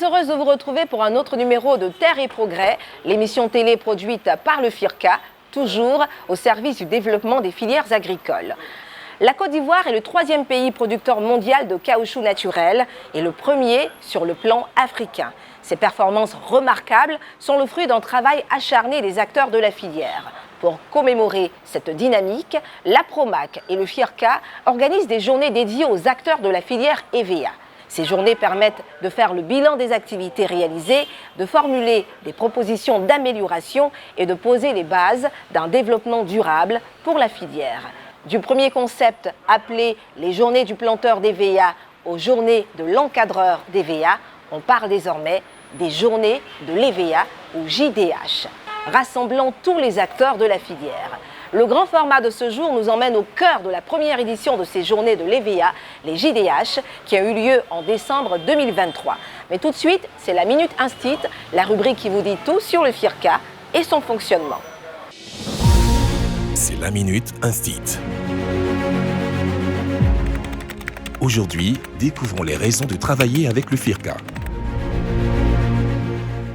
heureuse de vous retrouver pour un autre numéro de Terre et Progrès, l'émission télé produite par le FIRCA, toujours au service du développement des filières agricoles. La Côte d'Ivoire est le 3e pays producteur mondial de caoutchouc naturel et le premier sur le plan africain. Ces performances remarquables sont le fruit d'un travail acharné des acteurs de la filière. Pour commémorer cette dynamique, l'APROMAC et le FIRCA organisent des journées dédiées aux acteurs de la filière EVA. Ces journées permettent de faire le bilan des activités réalisées, de formuler des propositions d'amélioration et de poser les bases d'un développement durable pour la filière. Du premier concept appelé les journées du planteur d'EVA aux journées de l'encadreur d'EVA, on parle désormais des journées de l'EVA ou JDH, rassemblant tous les acteurs de la filière. Le grand format de ce jour nous emmène au cœur de la première édition de ces journées de l'EVA, les JDH, qui a eu lieu en décembre 2023. Mais tout de suite, c'est la Minute Instit, la rubrique qui vous dit tout sur le FIRCA et son fonctionnement. C'est la Minute Instit. Aujourd'hui, découvrons les raisons de travailler avec le FIRCA.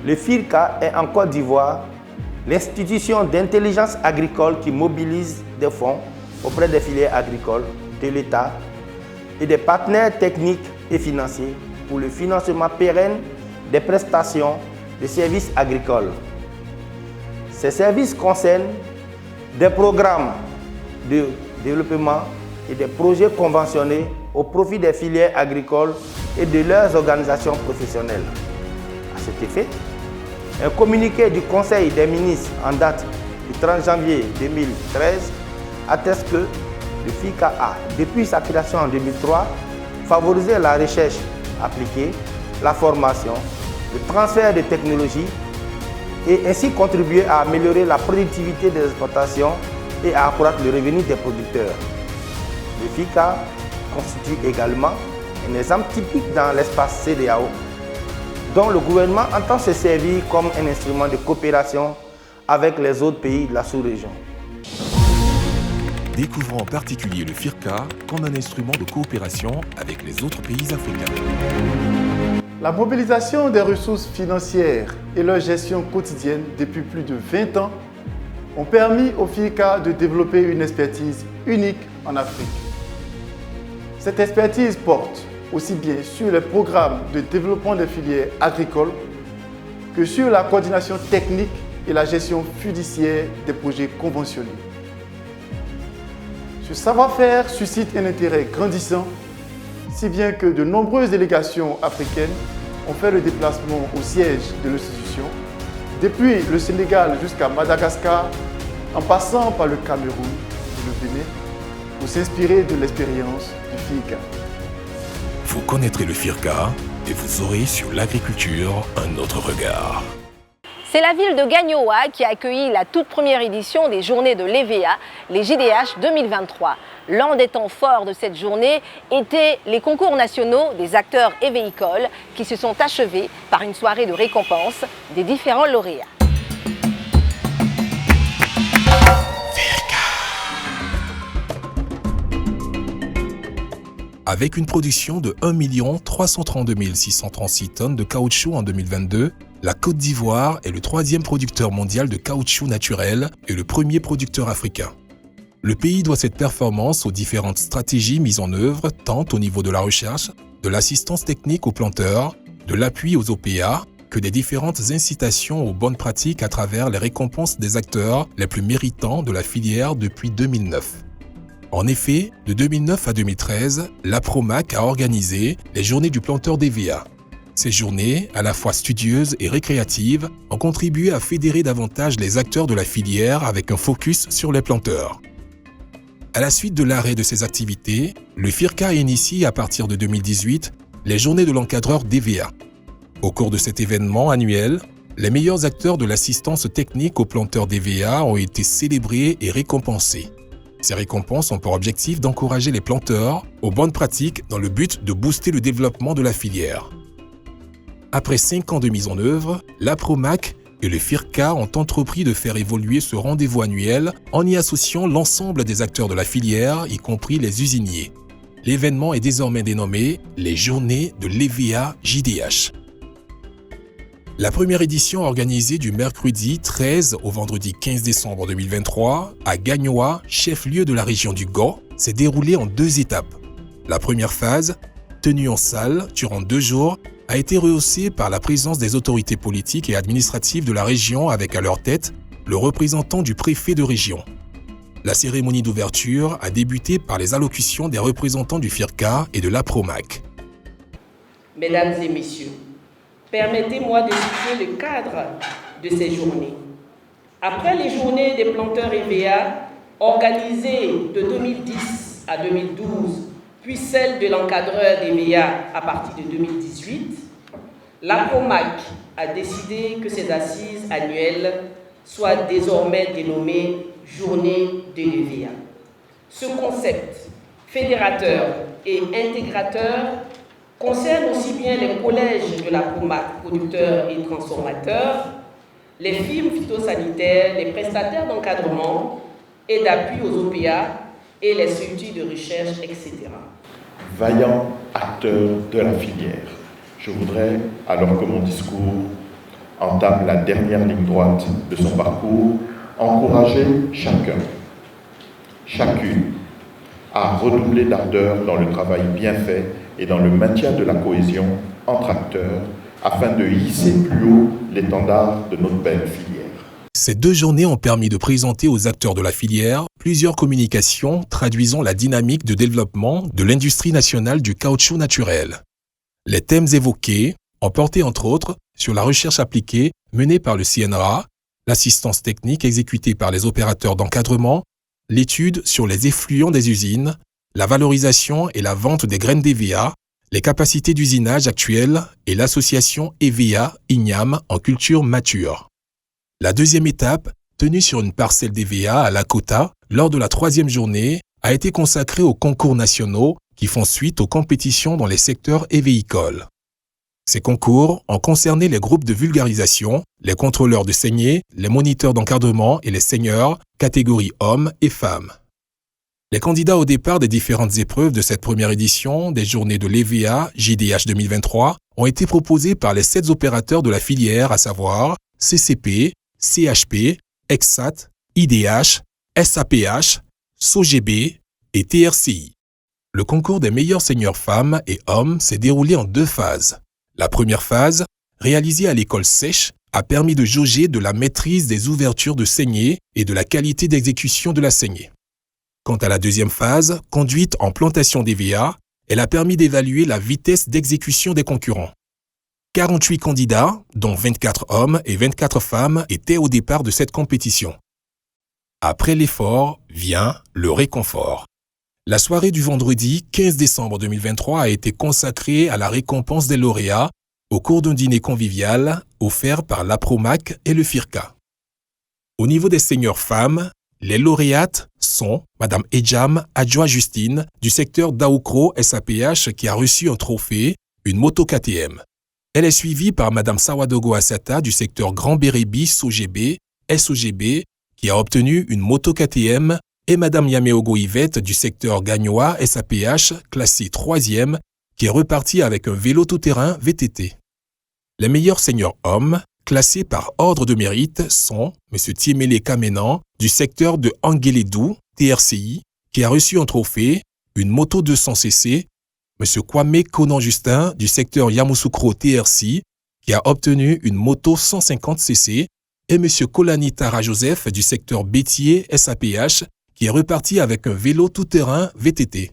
Le FIRCA est en Côte d'Ivoire l'institution d'intelligence agricole qui mobilise des fonds auprès des filières agricoles, de l'État et des partenaires techniques et financiers pour le financement pérenne des prestations de services agricoles. Ces services concernent des programmes de développement et des projets conventionnés au profit des filières agricoles et de leurs organisations professionnelles. À cet effet, un communiqué du Conseil des ministres en date du 30 janvier 2013 atteste que le FIRCA a, depuis sa création en 2003, favorisé la recherche appliquée, la formation, le transfert de technologies et ainsi contribué à améliorer la productivité des exploitations et à accroître le revenu des producteurs. Le FIRCA constitue également un exemple typique dans l'espace CEDEAO, dont le gouvernement entend se servir comme un instrument de coopération avec les autres pays de la sous-région. Découvrons en particulier le FIRCA comme un instrument de coopération avec les autres pays africains. La mobilisation des ressources financières et leur gestion quotidienne depuis plus de 20 ans ont permis au FIRCA de développer une expertise unique en Afrique. Cette expertise porte aussi bien sur les programmes de développement des filières agricoles que sur la coordination technique et la gestion fiduciaire des projets conventionnés. Ce savoir-faire suscite un intérêt grandissant, si bien que de nombreuses délégations africaines ont fait le déplacement au siège de l'institution, depuis le Sénégal jusqu'à Madagascar, en passant par le Cameroun et le Bénin, pour s'inspirer de l'expérience du FIRCA. Vous connaîtrez le FIRCA et vous aurez sur l'agriculture un autre regard. C'est la ville de Gagnoa qui a accueilli la toute première édition des journées de l'EVA, les JDH 2023. L'un des temps forts de cette journée étaient les concours nationaux des acteurs évéicoles qui se sont achevés par une soirée de récompense des différents lauréats. Avec une production de 1 332 636 tonnes de caoutchouc en 2022, la Côte d'Ivoire est le 3e producteur mondial de caoutchouc naturel et le premier producteur africain. Le pays doit cette performance aux différentes stratégies mises en œuvre tant au niveau de la recherche, de l'assistance technique aux planteurs, de l'appui aux OPA, que des différentes incitations aux bonnes pratiques à travers les récompenses des acteurs les plus méritants de la filière depuis 2009. En effet, de 2009 à 2013, l'APROMAC a organisé les journées du planteur d'EVA. Ces journées, à la fois studieuses et récréatives, ont contribué à fédérer davantage les acteurs de la filière avec un focus sur les planteurs. À la suite de l'arrêt de ces activités, le FIRCA a initié à partir de 2018 les journées de l'encadreur d'EVA. Au cours de cet événement annuel, les meilleurs acteurs de l'assistance technique aux planteurs d'EVA ont été célébrés et récompensés. Ces récompenses ont pour objectif d'encourager les planteurs aux bonnes pratiques dans le but de booster le développement de la filière. Après 5 ans de mise en œuvre, l'APROMAC et le FIRCA ont entrepris de faire évoluer ce rendez-vous annuel en y associant l'ensemble des acteurs de la filière, y compris les usiniers. L'événement est désormais dénommé les Journées de l'EVA JDH. La première édition organisée du mercredi 13 au vendredi 15 décembre 2023 à Gagnoa, chef-lieu de la région du Go, s'est déroulée en 2 étapes. La première phase, tenue en salle durant 2 jours, a été rehaussée par la présence des autorités politiques et administratives de la région avec à leur tête le représentant du préfet de région. La cérémonie d'ouverture a débuté par les allocutions des représentants du FIRCA et de l'APROMAC. Mesdames et messieurs, permettez-moi de situer le cadre de ces journées. Après les journées des planteurs EVA, organisées de 2010 à 2012, puis celle de l'encadreur d'EVA à partir de 2018, l'APROMAC a décidé que ces assises annuelles soient désormais dénommées Journée de l'EVA. Ce concept fédérateur et intégrateur concerne aussi bien les collèges de l'APROMAC, producteurs et transformateurs, les firmes phytosanitaires, les prestataires d'encadrement et d'appui aux OPA et les structures de recherche, etc. Vaillants acteurs de la filière, je voudrais, alors que mon discours entame la dernière ligne droite de son parcours, encourager chacun, chacune, à redoubler d'ardeur dans le travail bien fait et dans le maintien de la cohésion entre acteurs afin de hisser plus haut l'étendard de notre belle filière. Ces 2 journées ont permis de présenter aux acteurs de la filière plusieurs communications traduisant la dynamique de développement de l'industrie nationale du caoutchouc naturel. Les thèmes évoqués ont porté entre autres sur la recherche appliquée menée par le CNRA, l'assistance technique exécutée par les opérateurs d'encadrement, l'étude sur les effluents des usines, la valorisation et la vente des graines d'EVA, les capacités d'usinage actuelles et l'association EVA-IGNAM en culture mature. La deuxième étape, tenue sur une parcelle d'EVA à Lakota, lors de la 3e journée, a été consacrée aux concours nationaux qui font suite aux compétitions dans les secteurs évéicoles. Ces concours ont concerné les groupes de vulgarisation, les contrôleurs de saignée, les moniteurs d'encadrement et les seigneurs, catégories hommes et femmes. Les candidats au départ des différentes épreuves de cette première édition des journées de l'EVA JDH 2023 ont été proposés par les 7 opérateurs de la filière, à savoir CCP, CHP, EXSAT, IDH, SAPH, SOGB et TRCI. Le concours des meilleurs seigneurs femmes et hommes s'est déroulé en 2 phases. La première phase, réalisée à l'école sèche, a permis de jauger de la maîtrise des ouvertures de saignée et de la qualité d'exécution de la saignée. Quant à la deuxième phase, conduite en plantation d'EVA, elle a permis d'évaluer la vitesse d'exécution des concurrents. 48 candidats, dont 24 hommes et 24 femmes, étaient au départ de cette compétition. Après l'effort vient le réconfort. La soirée du vendredi 15 décembre 2023 a été consacrée à la récompense des lauréats au cours d'un dîner convivial offert par l'APROMAC et le FIRCA. Au niveau des seigneurs femmes, les lauréates sont Madame Ejam Adjoa Justine du secteur d'Aoukro SAPH qui a reçu un trophée, une moto KTM. Elle est suivie par Madame Sawadogo Asata du secteur Grand Bérébi SOGB qui a obtenu une moto KTM et Madame Yameogo Yvette du secteur Gagnoa SAPH classée 3e qui est repartie avec un vélo tout-terrain VTT. Les meilleurs seigneurs hommes classés par ordre de mérite sont M. Tiemele Kamenan du secteur de Angeledou TRCI qui a reçu un trophée, une moto 200cc, M. Kwame Konan Justin du secteur Yamoussoukro TRC qui a obtenu une moto 150cc et M. Kolani Tara Joseph du secteur Bétier SAPH qui est reparti avec un vélo tout-terrain VTT.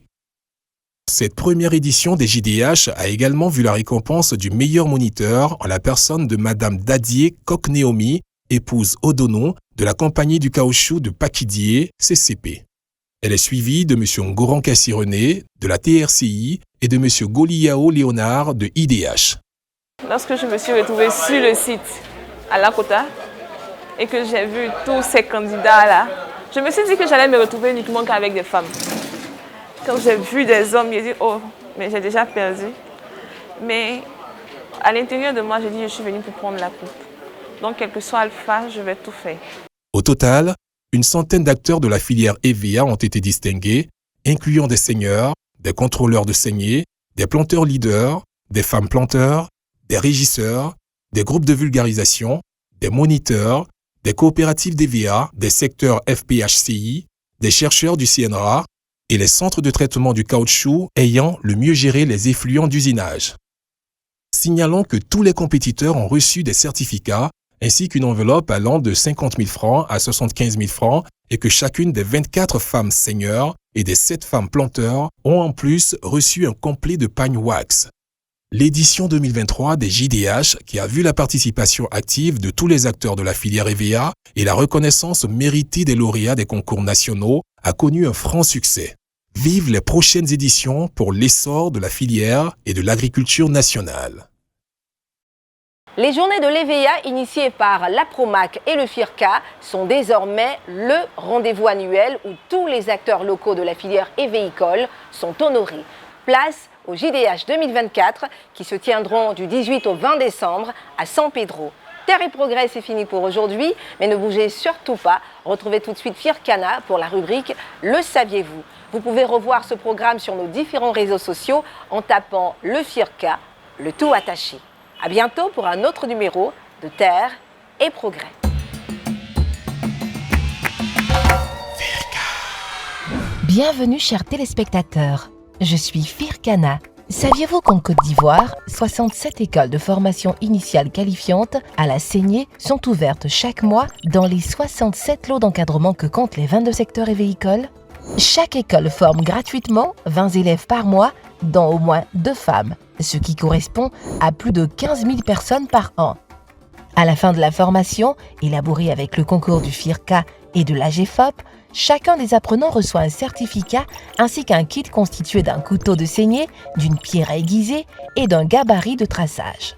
Cette première édition des JDH a également vu la récompense du meilleur moniteur en la personne de Madame Dadier Kokneomi, épouse Odono de la compagnie du caoutchouc de Pakidié, CCP. Elle est suivie de M. Ngoran Kassi René de la TRCI et de M. Goliao Léonard de IDH. Lorsque je me suis retrouvée sur le site à Lakota et que j'ai vu tous ces candidats-là, je me suis dit que j'allais me retrouver uniquement qu'avec des femmes. Quand j'ai vu des hommes, j'ai dit « Oh, mais j'ai déjà perdu ». Mais à l'intérieur de moi, j'ai dit « Je suis venue pour prendre la coupe ». Donc, quel que soit Alpha, je vais tout faire. Au total, une centaine d'acteurs de la filière EVA ont été distingués, incluant des seigneurs, des contrôleurs de saignée, des planteurs leaders, des femmes planteurs, des régisseurs, des groupes de vulgarisation, des moniteurs, des coopératives d'EVA, des secteurs FPHCI, des chercheurs du CNRA et les centres de traitement du caoutchouc ayant le mieux géré les effluents d'usinage. Signalons que tous les compétiteurs ont reçu des certificats ainsi qu'une enveloppe allant de 50 000 francs à 75 000 francs et que chacune des 24 femmes seigneurs et des 7 femmes planteurs ont en plus reçu un complet de pagne wax. L'édition 2023 des JDH, qui a vu la participation active de tous les acteurs de la filière EVA et la reconnaissance méritée des lauréats des concours nationaux, a connu un franc succès. Vive les prochaines éditions pour l'essor de la filière et de l'agriculture nationale. Les journées de l'EVA initiées par l'APROMAC et le FIRCA sont désormais le rendez-vous annuel où tous les acteurs locaux de la filière évéicole sont honorés. Place au JDH 2024 qui se tiendront du 18 au 20 décembre à San Pedro. Terre et Progrès, c'est fini pour aujourd'hui, mais ne bougez surtout pas. Retrouvez tout de suite Fircana pour la rubrique « Le saviez-vous ». Vous pouvez revoir ce programme sur nos différents réseaux sociaux en tapant le FIRCA, le tout attaché. À bientôt pour un autre numéro de Terre et Progrès. Bienvenue chers téléspectateurs, je suis Fircana. Saviez-vous qu'en Côte d'Ivoire, 67 écoles de formation initiale qualifiantes à la saignée sont ouvertes chaque mois dans les 67 lots d'encadrement que comptent les 22 secteurs évéicoles? Chaque école forme gratuitement 20 élèves par mois, dont au moins 2 femmes, ce qui correspond à plus de 15 000 personnes par an. À la fin de la formation, élaborée avec le concours du FIRCA et de l'AGFOP, chacun des apprenants reçoit un certificat ainsi qu'un kit constitué d'un couteau de saignée, d'une pierre aiguisée et d'un gabarit de traçage.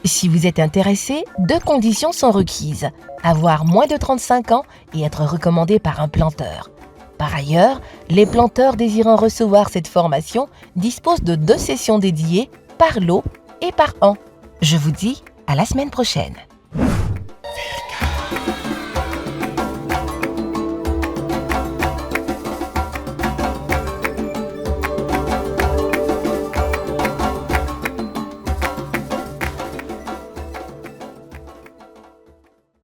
Si vous êtes intéressé, 2 conditions sont requises: avoir moins de 35 ans et être recommandé par un planteur. Par ailleurs, les planteurs désirant recevoir cette formation disposent de 2 sessions dédiées par lot et par an. Je vous dis à la semaine prochaine.